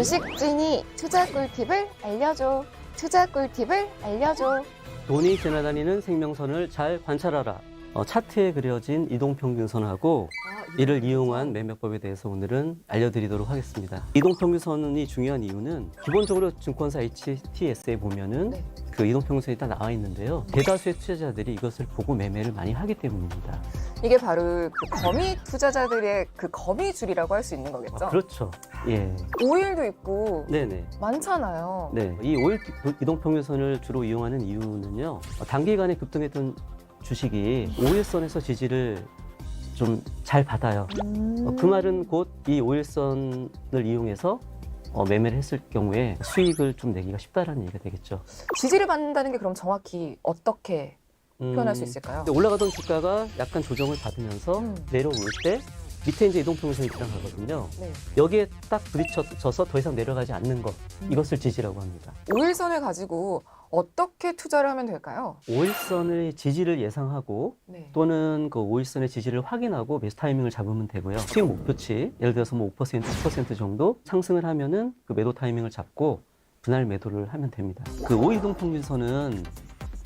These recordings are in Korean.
주식진이 투자 꿀팁을 알려줘. 투자 꿀팁을 알려줘. 돈이 지나다니는 생명선을 잘 관찰하라. 차트에 그려진 이동평균선하고 이를 이용한 매매법에 대해서 오늘은 알려드리도록 하겠습니다. 이동평균선이 중요한 이유는 기본적으로 증권사 HTS에 보면은 네. 그 이동평균선이 다 나와 있는데요. 대다수의 투자자들이 이것을 보고 매매를 많이 하기 때문입니다. 이게 바로 그 거미 투자자들의 그 거미줄이라고 할 수 있는 거겠죠? 그렇죠. 예. 5일도 있고 네네. 많잖아요. 네. 이 5일 이동평균선을 주로 이용하는 이유는요. 단기간에 급등했던 주식이 5일선에서 지지를 좀 잘 받아요. 그 말은 곧 이 5일선을 이용해서 매매를 했을 경우에 수익을 좀 내기가 쉽다라는 얘기가 되겠죠. 지지를 받는다는 게 그럼 정확히 어떻게 표현할 수 있을까요? 올라가던 주가가 약간 조정을 받으면서 내려올 때 밑에 이제 이동평균선이 지나가거든요. 네. 여기에 딱 부딪혀서 더 이상 내려가지 않는 것, 이것을 지지라고 합니다. 5일선을 가지고 어떻게 투자를 하면 될까요? 5일선의 지지를 예상하고 네. 또는 그 5일선의 지지를 확인하고 매수 타이밍을 잡으면 되고요. 수익 목표치, 예를 들어서 뭐 5%, 10% 정도 상승을 하면은 그 매도 타이밍을 잡고 분할 매도를 하면 됩니다. 그 5이동평균선은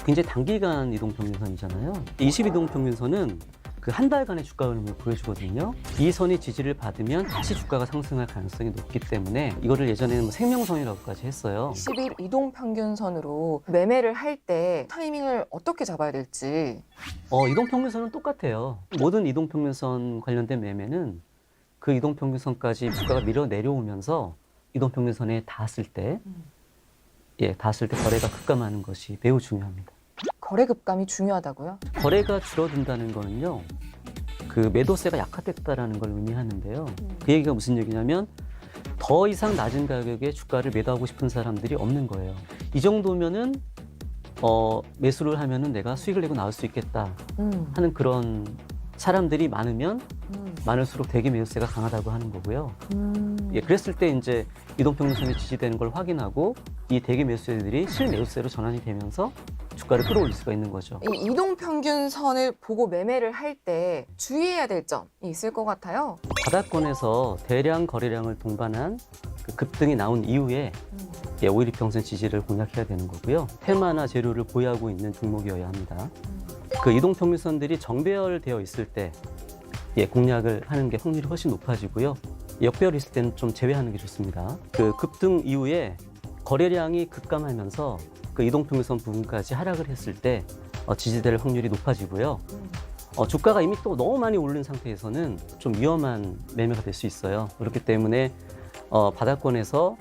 굉장히 단기간 이동평균선이잖아요. 20이동평균선은 그 한 달간의 주가 흐름을 보여주거든요. 이 선이 지지를 받으면 다시 주가가 상승할 가능성이 높기 때문에 이거를 예전에는 뭐 생명선이라고까지 했어요. 10일 이동평균선으로 매매를 할 때 타이밍을 어떻게 잡아야 될지. 이동평균선은 똑같아요. 모든 이동평균선 관련된 매매는 그 이동평균선까지 주가가 밀어 내려오면서 이동평균선에 닿았을 때 거래가 급감하는 것이 매우 중요합니다. 거래 급감이 중요하다고요? 거래가 줄어든다는 거는요, 그 매도세가 약화됐다라는 걸 의미하는데요. 그 얘기가 무슨 얘기냐면 더 이상 낮은 가격에 주가를 매도하고 싶은 사람들이 없는 거예요. 이 정도면은 매수를 하면은 내가 수익을 내고 나올 수 있겠다 하는 그런 사람들이 많으면 많을수록 대기 매수세가 강하다고 하는 거고요. 그랬을 때 이제 이동평균선이 지지되는 걸 확인하고 이 대기 매수세들이 실매수세로 전환이 되면서 주가를 끌어올릴 수가 있는 거죠. 이 이동평균선을 보고 매매를 할 때 주의해야 될 점이 있을 것 같아요. 바닥권에서 대량 거래량을 동반한 그 급등이 나온 이후에 5일이평선 지지를 공략해야 되는 거고요. 테마나 재료를 보유하고 있는 종목이어야 합니다. 그 이동평균선들이 정배열되어 있을 때 공략을 하는 게 확률이 훨씬 높아지고요. 역배열이 있을 때는 좀 제외하는 게 좋습니다. 그 급등 이후에 거래량이 급감하면서 그 이동평균선 부분까지 하락을 했을 때 지지될 확률이 높아지고요. 주가가 이미 또 너무 많이 오른 상태에서는 좀 위험한 매매가 될 수 있어요. 그렇기 때문에 바닥권에서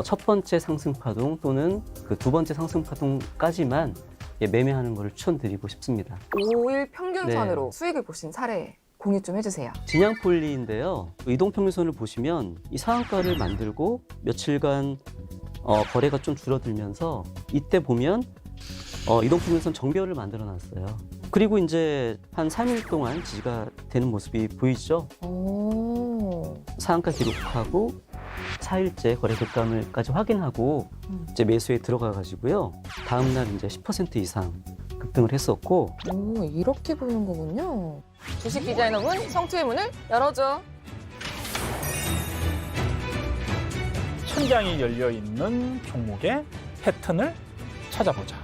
첫 번째 상승 파동 또는 그 두 번째 상승 파동까지만 매매하는 것을 추천드리고 싶습니다. 5일 평균선으로 수익을 보신 사례 공유 좀 해주세요. 진양폴리인데요. 이동평균선을 보시면 이 상한가를 만들고 며칠간 거래가 좀 줄어들면서 이때 보면 이동평균선 정배열을 만들어 놨어요. 그리고 이제 한 3일 동안 지지가 되는 모습이 보이죠. 상한가 기록하고 4일째 거래 급감을까지 확인하고 이제 매수에 들어가 가지고요. 다음 날 이제 10% 이상 급등을 했었고. 이렇게 보는 거군요. 주식 디자이너분 성투의 문을 열어줘. 천장이 열려 있는 종목의 패턴을 찾아보자.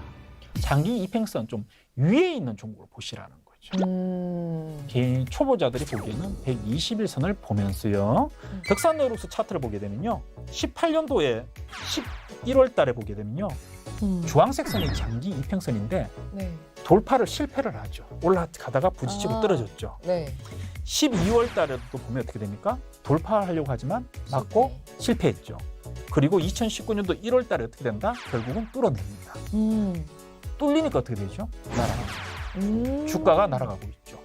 장기 이평선 좀 위에 있는 종목을 보시라는 거죠. 개인 초보자들이 보기에는 121선을 보면서요. 덕산노룩스 차트를 보게 되면요. 18년도에 11월 달에 보게 되면요. 주황색 선이 장기 이평선인데 네. 돌파를 실패를 하죠. 올라가다가 부딪히고 떨어졌죠. 네. 12월 달에도 보면 어떻게 됩니까? 돌파하려고 하지만 맞고 실패했죠. 그리고 2019년도 1월 달에 어떻게 된다? 결국은 뚫어냅니다. 뚫리니까 어떻게 되죠? 날아가죠. 주가가 날아가고 있죠.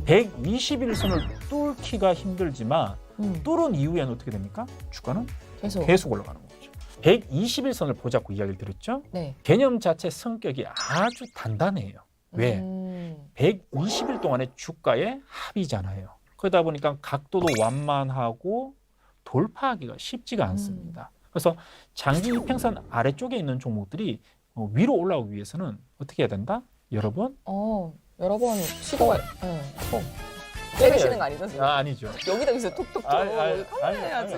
121선을 뚫기가 힘들지만 뚫은 이후에는 어떻게 됩니까? 주가는 계속 올라가는 거죠. 121선을 보자고 이야기를 드렸죠. 네. 개념 자체 성격이 아주 단단해요. 왜? 120일 동안의 주가의 합이잖아요. 그러다 보니까 각도도 완만하고 돌파하기가 쉽지가 않습니다. 그래서 장기 이평선 아래쪽에 있는 종목들이 위로 올라오기 위해서는 어떻게 해야 된다? 여러 번? 여러 번 시도가. 때리시는 거 아니죠? 지금? 아니죠. 여기다 여기서 톡톡톡 아니, 해야지.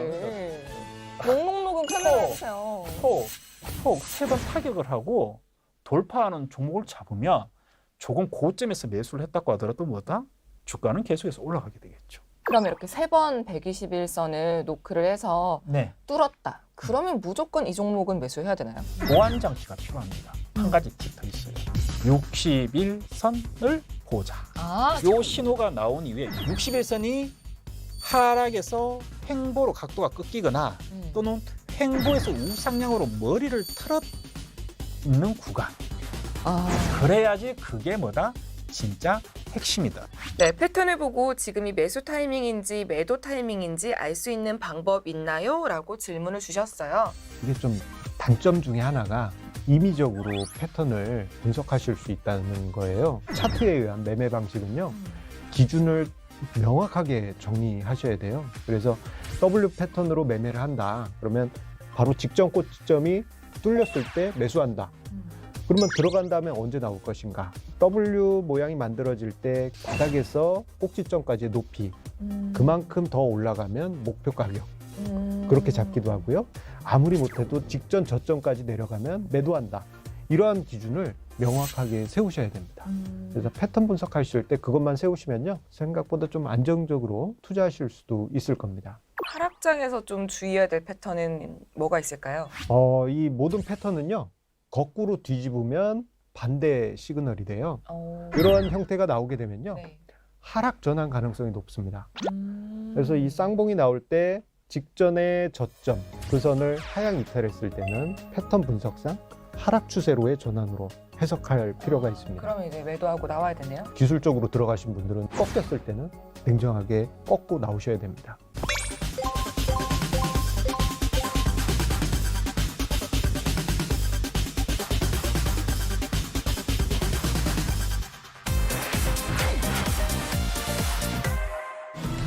목록록은 설명해주세요. 톡 세 번 타격을 하고 돌파하는 종목을 잡으면 조금 고점에서 매수를 했다고 하더라도 뭐다? 주가는 계속해서 올라가게 되겠죠. 그러면 이렇게 3번 121선을 노크를 해서 네. 뚫었다. 그러면 무조건 이 종목은 매수해야 되나요? 보완 장치가 필요합니다. 한 가지 팁 더 있어요. 61선을 보자. 요 신호가 나온 이후에 61선이 하락에서 횡보로 각도가 꺾이거나 또는 횡보에서 우상향으로 머리를 틀어 있는 구간. 그래야지 그게 뭐다? 진짜 핵심이다. 네, 패턴을 보고 지금이 매수 타이밍인지 매도 타이밍인지 알 수 있는 방법 있나요? 라고 질문을 주셨어요. 이게 좀 단점 중에 하나가 임의적으로 패턴을 분석하실 수 있다는 거예요. 차트에 의한 매매 방식은요, 기준을 명확하게 정리하셔야 돼요. 그래서 W 패턴으로 매매를 한다. 그러면 바로 직전 고점이 뚫렸을 때 매수한다. 그러면 들어간 다음에 언제 나올 것인가? W 모양이 만들어질 때 바닥에서 꼭지점까지의 높이, 그만큼 더 올라가면 목표 가격. 그렇게 잡기도 하고요. 아무리 못해도 직전 저점까지 내려가면 매도한다. 이러한 기준을 명확하게 세우셔야 됩니다. 그래서 패턴 분석하실 때 그것만 세우시면요, 생각보다 좀 안정적으로 투자하실 수도 있을 겁니다. 하락장에서 좀 주의해야 될 패턴은 뭐가 있을까요? 이 모든 패턴은요, 거꾸로 뒤집으면 반대 시그널이 돼요. 이러한 형태가 나오게 되면요, 네. 하락 전환 가능성이 높습니다. 그래서 이 쌍봉이 나올 때 직전의 저점, 그 선을 하향 이탈했을 때는 패턴 분석상 하락 추세로의 전환으로 해석할 필요가 있습니다. 그러면 이제 매도하고 나와야 되네요. 기술적으로 들어가신 분들은 꺾였을 때는 냉정하게 꺾고 나오셔야 됩니다.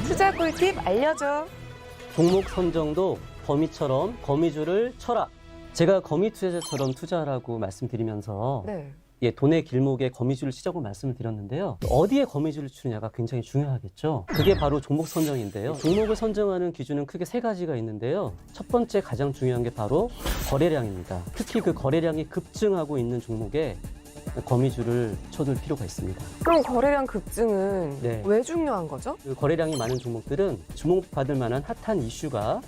투자 꿀팁 알려줘. 종목 선정도 거미처럼 거미줄을 쳐라. 제가 거미 투자자처럼 투자라고 말씀드리면서 네. 돈의 길목에 거미줄을 치자고 말씀을 드렸는데요. 어디에 거미줄을 치느냐가 굉장히 중요하겠죠. 그게 바로 종목 선정인데요. 종목을 선정하는 기준은 크게 세 가지가 있는데요. 첫 번째 가장 중요한 게 바로 거래량입니다. 특히 그 거래량이 급증하고 있는 종목에 거미줄을 쳐둘 필요가 있습니다. 그럼 거래량 급증은 네. 왜 중요한 거죠? 그 거래량이 많은 종목들은 주목받을 만한 핫한 이슈가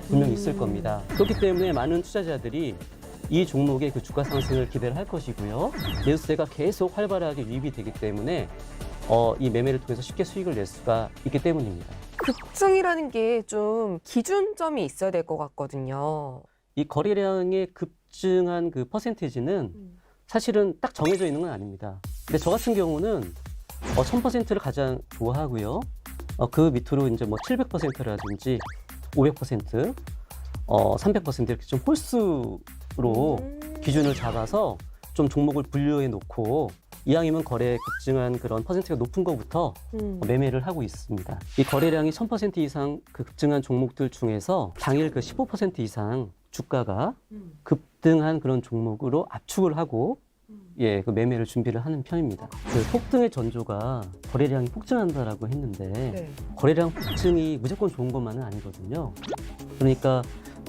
분명히 있을 겁니다. 그렇기 때문에 많은 투자자들이 이 종목의 그 주가 상승을 기대를 할 것이고요. 매수세가 계속 활발하게 유입이 되기 때문에 이 매매를 통해서 쉽게 수익을 낼 수가 있기 때문입니다. 급증이라는 게 좀 기준점이 있어야 될 것 같거든요. 이 거래량의 급증한 그 퍼센테이지는 사실은 딱 정해져 있는 건 아닙니다. 근데 저 같은 경우는 1000%를 가장 좋아하고요. 그 밑으로 이제 뭐 700%라든지 500%, 300% 이렇게 좀 홀수로 기준을 잡아서 좀 종목을 분류해 놓고 이왕이면 거래 급증한 그런 퍼센트가 높은 것부터 매매를 하고 있습니다. 이 거래량이 1000% 이상 그 급증한 종목들 중에서 당일 그 15% 이상 주가가 급등한 그런 종목으로 압축을 하고 그 매매를 준비를 하는 편입니다. 그 폭등의 전조가 거래량이 폭증한다라고 했는데 네. 거래량 폭증이 무조건 좋은 것만은 아니거든요. 그러니까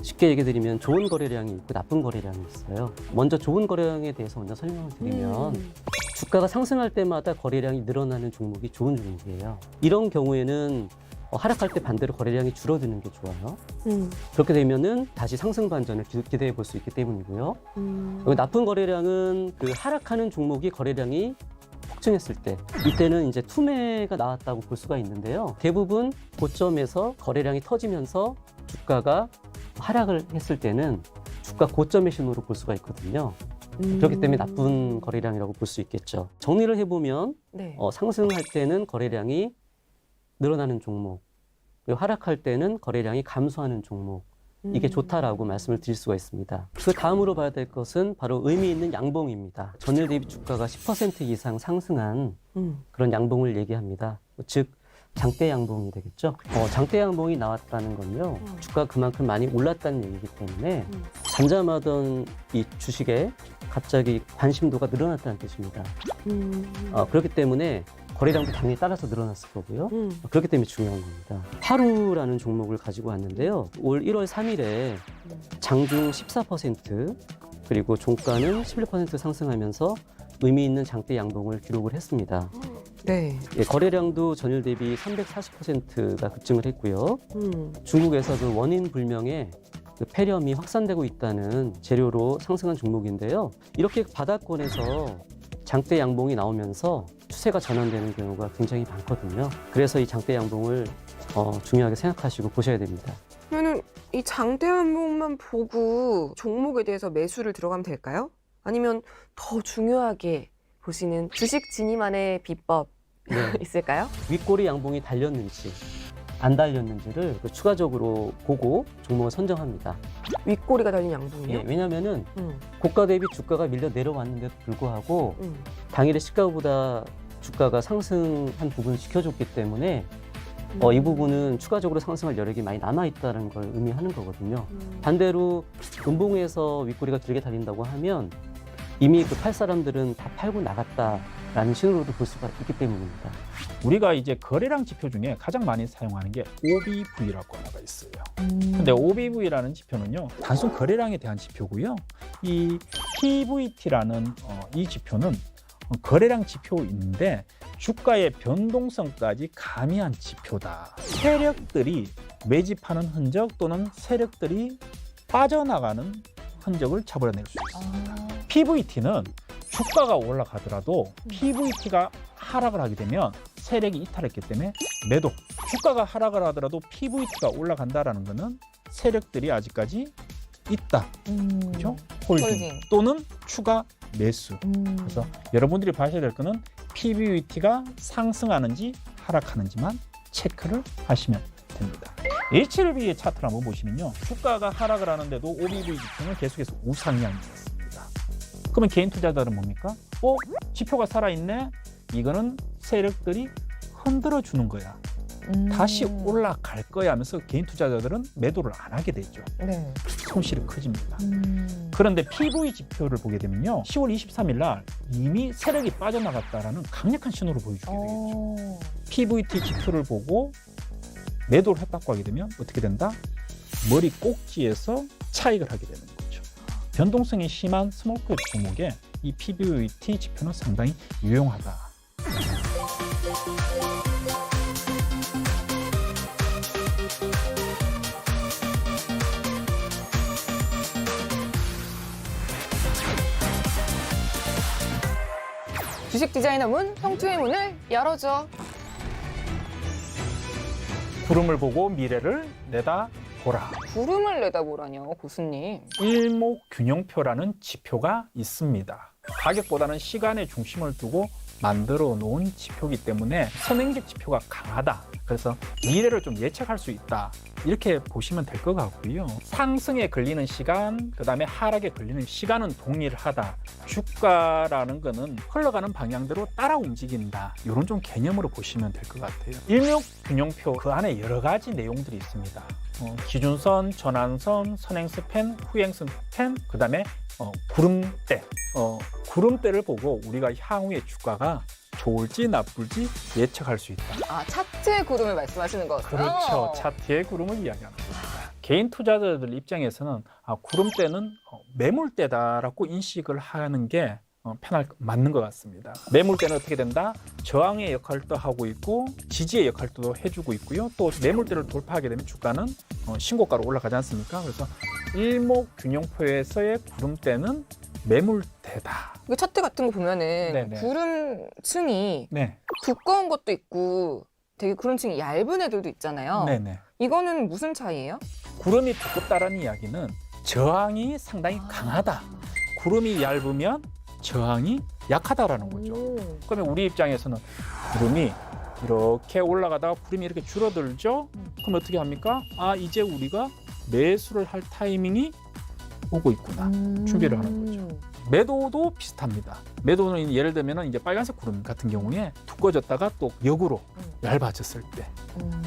쉽게 얘기해 드리면 좋은 거래량이 있고 나쁜 거래량이 있어요. 먼저 좋은 거래량에 대해서 먼저 설명을 드리면 주가가 상승할 때마다 거래량이 늘어나는 종목이 좋은 종목이에요. 이런 경우에는 하락할 때 반대로 거래량이 줄어드는 게 좋아요. 그렇게 되면은 다시 상승 반전을 기대해 볼 수 있기 때문이고요. 나쁜 거래량은 그 하락하는 종목이 거래량이 폭증했을 때, 이때는 이제 투매가 나왔다고 볼 수가 있는데요. 대부분 고점에서 거래량이 터지면서 주가가 하락을 했을 때는 주가 고점의 신호로 볼 수가 있거든요. 그렇기 때문에 나쁜 거래량이라고 볼 수 있겠죠. 정리를 해보면 네. 상승할 때는 거래량이 늘어나는 종목, 그리고 하락할 때는 거래량이 감소하는 종목, 이게 좋다라고 말씀을 드릴 수가 있습니다. 그 다음으로 봐야 될 것은 바로 의미 있는 양봉입니다. 전일 대비 주가가 10% 이상 상승한 그런 양봉을 얘기합니다. 즉 장대 양봉이 되겠죠. 장대 양봉이 나왔다는 건요, 주가가 그만큼 많이 올랐다는 얘기이기 때문에 잠잠하던 이 주식에 갑자기 관심도가 늘어났다는 뜻입니다. 그렇기 때문에 거래량도 당연히 따라서 늘어났을 거고요. 그렇기 때문에 중요한 겁니다. 하루라는 종목을 가지고 왔는데요. 올 1월 3일에 장중 14% 그리고 종가는 11% 상승하면서 의미 있는 장대 양봉을 기록을 했습니다. 네. 예, 거래량도 전일 대비 340%가 급증을 했고요. 중국에서 그 원인 불명의 그 폐렴이 확산되고 있다는 재료로 상승한 종목인데요. 이렇게 바닥권에서 장대 양봉이 나오면서 추세가 전환되는 경우가 굉장히 많거든요. 그래서 이 장대 양봉을 중요하게 생각하시고 보셔야 됩니다. 그러면 이 장대 한봉만 보고 종목에 대해서 매수를 들어가면 될까요? 아니면 더 중요하게 보시는 주식 진입만의 비법 네. 있을까요? 윗꼬리 양봉이 달렸는지 안 달렸는지를 추가적으로 보고 종목을 선정합니다. 윗꼬리가 달린 양봉이요? 예, 왜냐하면은 음, 고가 대비 주가가 밀려 내려왔는데도 불구하고 당일의 시가보다 주가가 상승한 부분을 지켜줬기 때문에 이 부분은 추가적으로 상승할 여력이 많이 남아있다는 걸 의미하는 거거든요. 반대로 음봉에서 윗꼬리가 길게 달린다고 하면 이미 그 팔 사람들은 다 팔고 나갔다라는 신호로도 볼 수가 있기 때문입니다. 우리가 이제 거래량 지표 중에 가장 많이 사용하는 게 OBV라고 하나가 있어요. 근데 OBV라는 지표는요, 단순 거래량에 대한 지표고요. 이 PVT라는 이 지표는 거래량 지표인데 주가의 변동성까지 가미한 지표다. 세력들이 매집하는 흔적 또는 세력들이 빠져나가는 흔적을 잡아낼 수 있습니다. PVT는 주가가 올라가더라도 PVT가 하락을 하게 되면 세력이 이탈했기 때문에 매도. 주가가 하락을 하더라도 PVT가 올라간다라는 것은 세력들이 아직까지 있다. 그렇죠? 홀딩 또는 추가 매수. 그래서 여러분들이 봐셔야 될 거는 PVT가 상승하는지 하락하는지만 체크를 하시면 됩니다. HLB의 차트를 한번 보시면요. 주가가 하락을 하는데도 OBV 지표는 계속해서 우상향이었습니다. 그러면 개인 투자자들은 뭡니까? 지표가 살아있네? 이거는 세력들이 흔들어 주는 거야. 다시 올라갈 거야 하면서 개인 투자자들은 매도를 안 하게 되죠. 네. 손실이 커집니다. 그런데 PV 지표를 보게 되면요. 10월 23일 날 이미 세력이 빠져나갔다라는 강력한 신호를 보여주게 되겠죠. PVT 지표를 보고 매도를 했다고 하게 되면 어떻게 된다? 머리 꼭지에서 차익을 하게 되는 거죠. 변동성이 심한 스몰캡 종목에 이 PVT 지표는 상당히 유용하다. 주식 디자이너 문, 성투의 문을 열어줘. 구름을 보고 미래를 내다보라. 구름을 내다보라뇨, 고수님. 일목균형표라는 지표가 있습니다. 가격보다는 시간의 중심을 두고 만들어 놓은 지표이기 때문에 선행적 지표가 강하다. 그래서 미래를 좀 예측할 수 있다. 이렇게 보시면 될 것 같고요. 상승에 걸리는 시간, 그 다음에 하락에 걸리는 시간은 동일하다. 주가라는 거는 흘러가는 방향대로 따라 움직인다. 이런 좀 개념으로 보시면 될 것 같아요. 일목균형표 그 안에 여러 가지 내용들이 있습니다. 기준선, 전환선, 선행스팬, 후행스팬, 그 다음에 구름대. 구름대를 보고 우리가 향후의 주가가 좋을지 나쁠지 예측할 수 있다. 아, 차트의 구름을 말씀하시는 거죠? 그렇죠. 차트의 구름을 이야기하는 겁니다. 개인 투자자들 입장에서는 구름대는 매물대다라고 인식을 하는 게 맞는 것 같습니다. 매물대는 어떻게 된다? 저항의 역할도 하고 있고 지지의 역할도 해주고 있고요. 또 매물대를 돌파하게 되면 주가는 신고가로 올라가지 않습니까? 그래서 일목균형표에서의 구름대는 매물대다. 그 차트 같은 거 보면은 네네. 구름층이 네, 두꺼운 것도 있고 되게 구름층이 얇은 애들도 있잖아요. 네네. 이거는 무슨 차이예요? 구름이 두껍다라는 이야기는 저항이 상당히 강하다. 구름이 얇으면 저항이 약하다라는 거죠. 그러면 우리 입장에서는 구름이 이렇게 올라가다가 구름이 이렇게 줄어들죠? 그럼 어떻게 합니까? 이제 우리가 매수를 할 타이밍이 오고 있구나. 준비를 하는 거죠. 매도도 비슷합니다. 매도는 예를 들면 이제 빨간색 구름 같은 경우에 두꺼워졌다가 또 역으로 얇아졌을 때,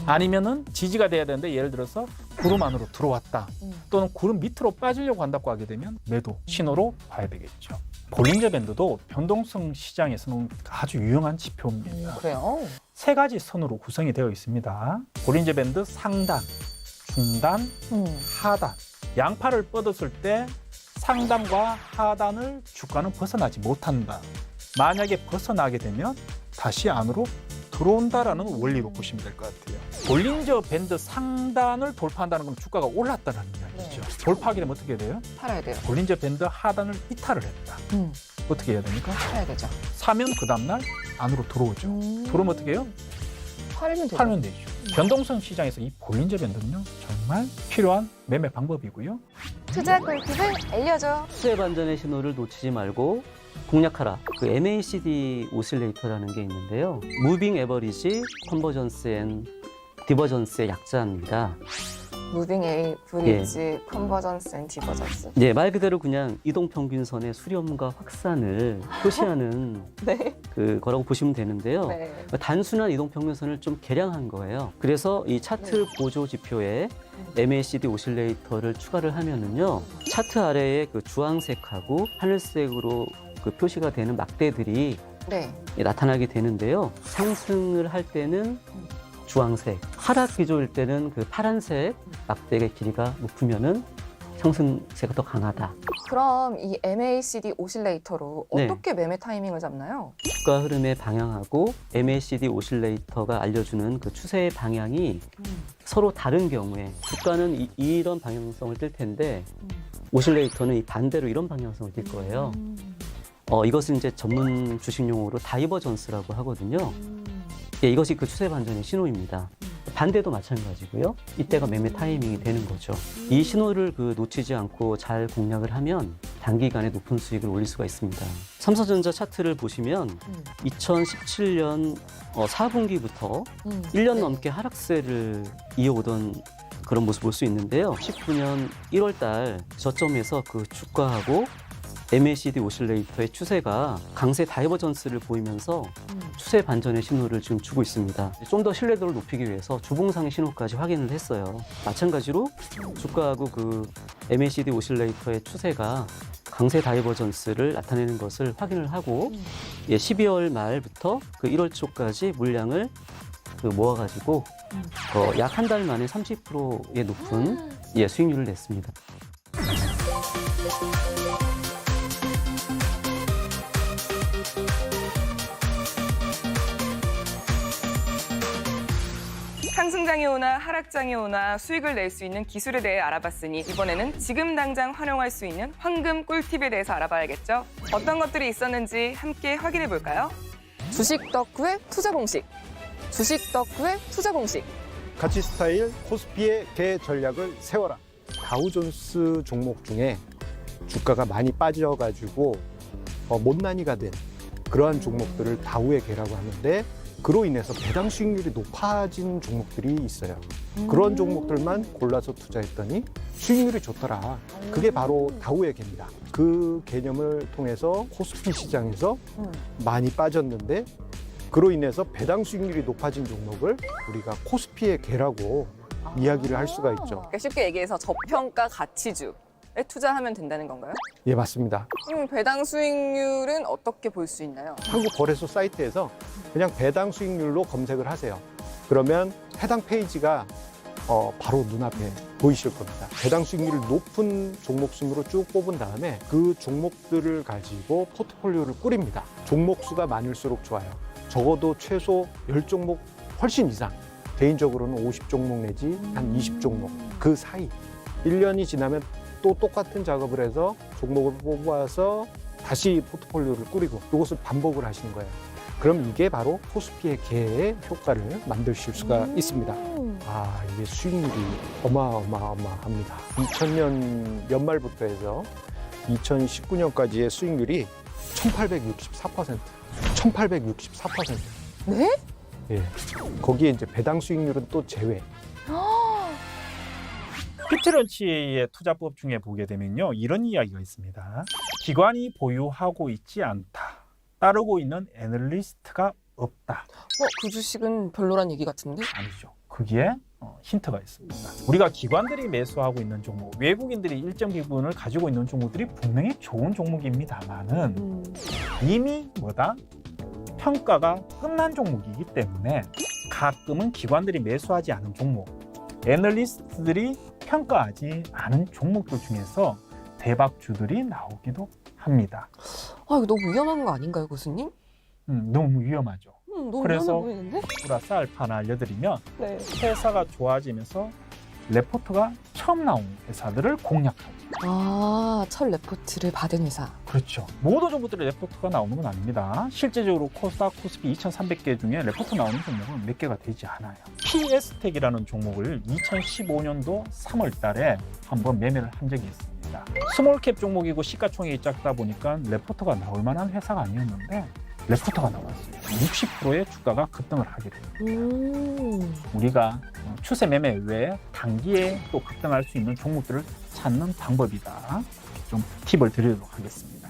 아니면은 지지가 돼야 되는데 예를 들어서 구름 안으로 들어왔다, 또는 구름 밑으로 빠지려고 한다고 하게 되면 매도 신호로 봐야 되겠죠. 볼린저 밴드도 변동성 시장에서는 아주 유용한 지표입니다. 그래요? 세 가지 선으로 구성이 되어 있습니다. 볼린저 밴드 상단, 중단, 하단. 양팔을 뻗었을 때 상단과 하단을 주가는 벗어나지 못한다. 만약에 벗어나게 되면 다시 안으로 들어온다라는 원리로 보시면 될 것 같아요. 볼린저 밴드 상단을 돌파한다는 건 주가가 올랐다는 이야기죠. 돌파하게 되면 어떻게 돼요? 팔아야 돼요. 볼린저 밴드 하단을 이탈을 했다. 어떻게 해야 됩니까? 팔아야 되죠. 사면 그 다음날 안으로 들어오죠. 들어오면 어떻게 해요? 팔면 되죠. 팔면 되죠. 변동성 시장에서 이 볼린저 밴드는요, 정말 필요한 매매 방법이고요. 투자 꿀팁을 알려줘. 추세 반전의 신호를 놓치지 말고 공략하라. 그 MACD 오실레이터라는 게 있는데요. 무빙 에버리지 컨버전스 앤 디버전스의 약자입니다. 무빙 에이브리지, 컨버전스 앤 디버전스. 예, 말 그대로 그냥 이동 평균선의 수렴과 확산을 표시하는 네. 그거라고 보시면 되는데요. 네. 단순한 이동 평균선을 좀 개량한 거예요. 그래서 이 차트 보조 지표에 MACD 오실레이터를 추가를 하면은요, 차트 아래에 그 주황색하고 하늘색으로 그 표시가 되는 막대들이 네. 나타나게 되는데요. 상승을 할 때는 주황색, 하락 기조일 때는 그 파란색 막대의 길이가 높으면은 상승세가 더 강하다. 그럼 이 MACD 오실레이터로 네. 어떻게 매매 타이밍을 잡나요? 주가 흐름의 방향하고 MACD 오실레이터가 알려주는 그 추세의 방향이 서로 다른 경우에 주가는 이런 방향성을 띌 텐데 오실레이터는 이 반대로 이런 방향성을 띌 거예요. 이것은 이제 전문 주식 용어로 다이버전스라고 하거든요. 예, 이것이 그 추세 반전의 신호입니다. 반대도 마찬가지고요. 이때가 매매 타이밍이 되는 거죠. 이 신호를 놓치지 않고 잘 공략을 하면 단기간에 높은 수익을 올릴 수가 있습니다. 삼성전자 차트를 보시면 2017년 4분기부터 1년 넘게 하락세를 이어오던 그런 모습을 볼 수 있는데요. 19년 1월 달 저점에서 그 주가하고 MACD 오실레이터의 추세가 강세 다이버전스를 보이면서 추세 반전의 신호를 지금 주고 있습니다. 좀 더 신뢰도를 높이기 위해서 주봉상의 신호까지 확인을 했어요. 마찬가지로 주가하고 그 MACD 오실레이터의 추세가 강세 다이버전스를 나타내는 것을 확인을 하고 12월 말부터 그 1월 초까지 물량을 모아가지고 약 한 달 만에 30%의 높은 수익률을 냈습니다. 상승장이 오나 하락장이 오나 수익을 낼 수 있는 기술에 대해 알아봤으니 이번에는 지금 당장 활용할 수 있는 황금 꿀팁에 대해서 알아봐야겠죠? 어떤 것들이 있었는지 함께 확인해 볼까요? 주식 덕후의 투자 공식. 주식 덕후의 투자 공식. 가치 스타일 코스피의 개 전략을 세워라. 다우존스 종목 중에 주가가 많이 빠져가지고 못난이가 된 그러한 종목들을 다우의 개라고 하는데, 그로 인해서 배당 수익률이 높아진 종목들이 있어요. 그런 종목들만 골라서 투자했더니 수익률이 좋더라. 그게 바로 다우의 개입니다. 그 개념을 통해서 코스피 시장에서 많이 빠졌는데, 그로 인해서 배당 수익률이 높아진 종목을 우리가 코스피의 개라고 이야기를 할 수가 있죠. 그러니까 쉽게 얘기해서 저평가 가치주에 투자하면 된다는 건가요? 예, 맞습니다. 그럼 배당 수익률은 어떻게 볼 수 있나요? 한국거래소 사이트에서 그냥 배당 수익률로 검색을 하세요. 그러면 해당 페이지가 바로 눈앞에 보이실 겁니다. 배당 수익률이 높은 종목 순으로 쭉 뽑은 다음에 그 종목들을 가지고 포트폴리오를 꾸립니다. 종목 수가 많을수록 좋아요. 적어도 최소 10종목 훨씬 이상, 개인적으로는 50종목 내지 한 20종목 그 사이. 1년이 지나면 또 똑같은 작업을 해서 종목을 뽑아서 다시 포트폴리오를 꾸리고 이것을 반복을 하시는 거예요. 그럼 이게 바로 코스피의 개의 효과를 만드실 수가 있습니다. 이게 수익률이 어마어마합니다. 2000년 연말부터 해서 2019년까지의 수익률이 1864%. 1864%. 네? 예. 거기에 이제 배당 수익률은 또 제외. 피트런치의 투자법 중에 보게 되면요, 이런 이야기가 있습니다. 기관이 보유하고 있지 않다. 따르고 있는 애널리스트가 없다. 그 주식은 별로란 얘기 같은데? 아니죠. 거기에 힌트가 있습니다. 우리가 기관들이 매수하고 있는 종목, 외국인들이 일정 부분을 가지고 있는 종목들이 분명히 좋은 종목입니다만은 이미 뭐다? 평가가 끝난 종목이기 때문에 가끔은 기관들이 매수하지 않은 종목, 애널리스트들이 평가하지 않은 종목들 중에서 대박주들이 나오기도 합니다. 아, 이거 너무 위험한 거 아닌가요, 교수님? 너무 위험하죠. 너무 그래서 위험해 보이는데? 플러스 알파 하나 알려드리면 네. 회사가 좋아지면서 레포트가 처음 나온 회사들을 공략하죠. 아, 첫 레포트를 받은 회사. 그렇죠. 모든 종목들의 레포트가 나오는 건 아닙니다. 실제적으로 코스닥, 코스피 2,300개 중에 레포트 나오는 종목은 몇 개가 되지 않아요. PS텍이라는 종목을 2015년도 3월 달에 한번 매매를 한 적이 있습니다. 스몰캡 종목이고 시가총액이 작다 보니까 레포트가 나올 만한 회사가 아니었는데 레포트가 나왔어요. 60%의 주가가 급등을 하게 돼요. 우리가 추세 매매 외에 단기에 또 급등할 수 있는 종목들을 찾는 방법이다. 좀 팁을 드리도록 하겠습니다.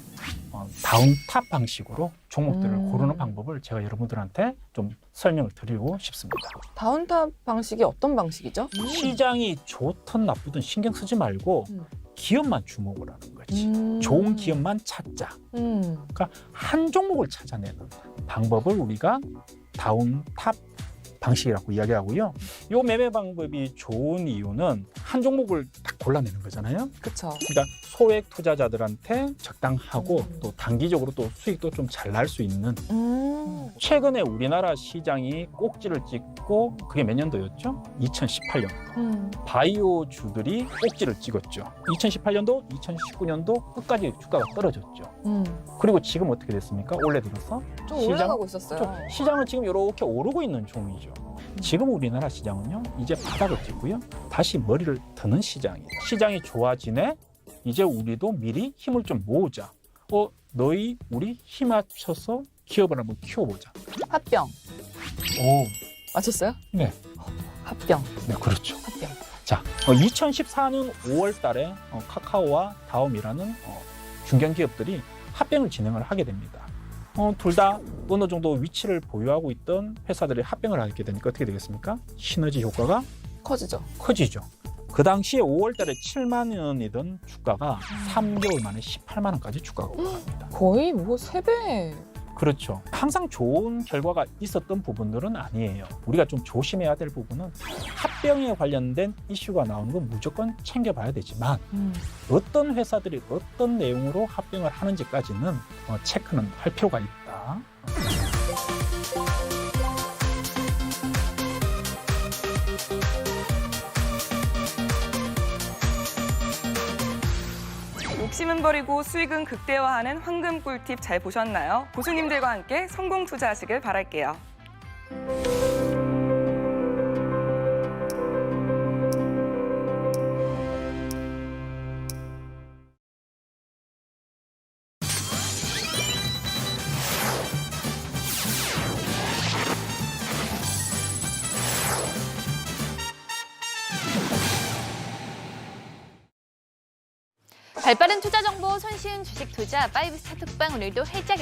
다운탑 방식으로 종목들을 고르는 방법을 제가 여러분들한테 좀 설명을 드리고 싶습니다. 다운탑 방식이 어떤 방식이죠? 시장이 좋든 나쁘든 신경 쓰지 말고 기업만 주목을 하는 거지. 좋은 기업만 찾자. 그러니까 한 종목을 찾아내는 방법을 우리가 다운탑 방식이라고 이야기하고요. 이 매매 방법이 좋은 이유는 한 종목을 딱 골라내는 거잖아요. 그렇죠. 그러니까 소액 투자자들한테 적당하고 또 단기적으로 또 수익도 좀 잘 날 수 있는. 최근에 우리나라 시장이 꼭지를 찍고 그게 몇 년도였죠? 2018년도. 바이오주들이 꼭지를 찍었죠. 2018년도, 2019년도 끝까지 주가가 떨어졌죠. 그리고 지금 어떻게 됐습니까? 올해 들어서 좀 올라가고 있었어요. 시장은 지금 이렇게 오르고 있는 중이죠. 지금 우리나라 시장은요, 이제 바닥을 찍고요, 다시 머리를 드는 시장이에요. 시장이 좋아지네. 이제 우리도 미리 힘을 좀 모으자. 너희 우리 힘 합쳐서 기업을 한번 키워보자. 합병. 오, 맞췄어요? 네, 합병. 네, 그렇죠. 합병. 자, 2014년 5월 달에 카카오와 다음이라는 중견 기업들이 합병을 진행을 하게 됩니다. 둘 다 어느 정도 위치를 보유하고 있던 회사들이 합병을 하게 되니까 어떻게 되겠습니까? 시너지 효과가 커지죠. 커지죠. 그 당시에 5월 달에 7만 원이던 주가가 3개월 만에 18만 원까지 주가가 올라갑니다. 거의 뭐 3배. 그렇죠. 항상 좋은 결과가 있었던 부분들은 아니에요. 우리가 좀 조심해야 될 부분은 합병에 관련된 이슈가 나오는 건 무조건 챙겨봐야 되지만 어떤 회사들이 어떤 내용으로 합병을 하는지까지는 체크는 할 필요가 있다. 욕심은 버리고 수익은 극대화하는 황금 꿀팁 잘 보셨나요? 고수님들과 함께 성공 투자하시길 바랄게요. 발빠른 투자 정보, 손쉬운 주식 투자 5스타 특방 오늘도 활짝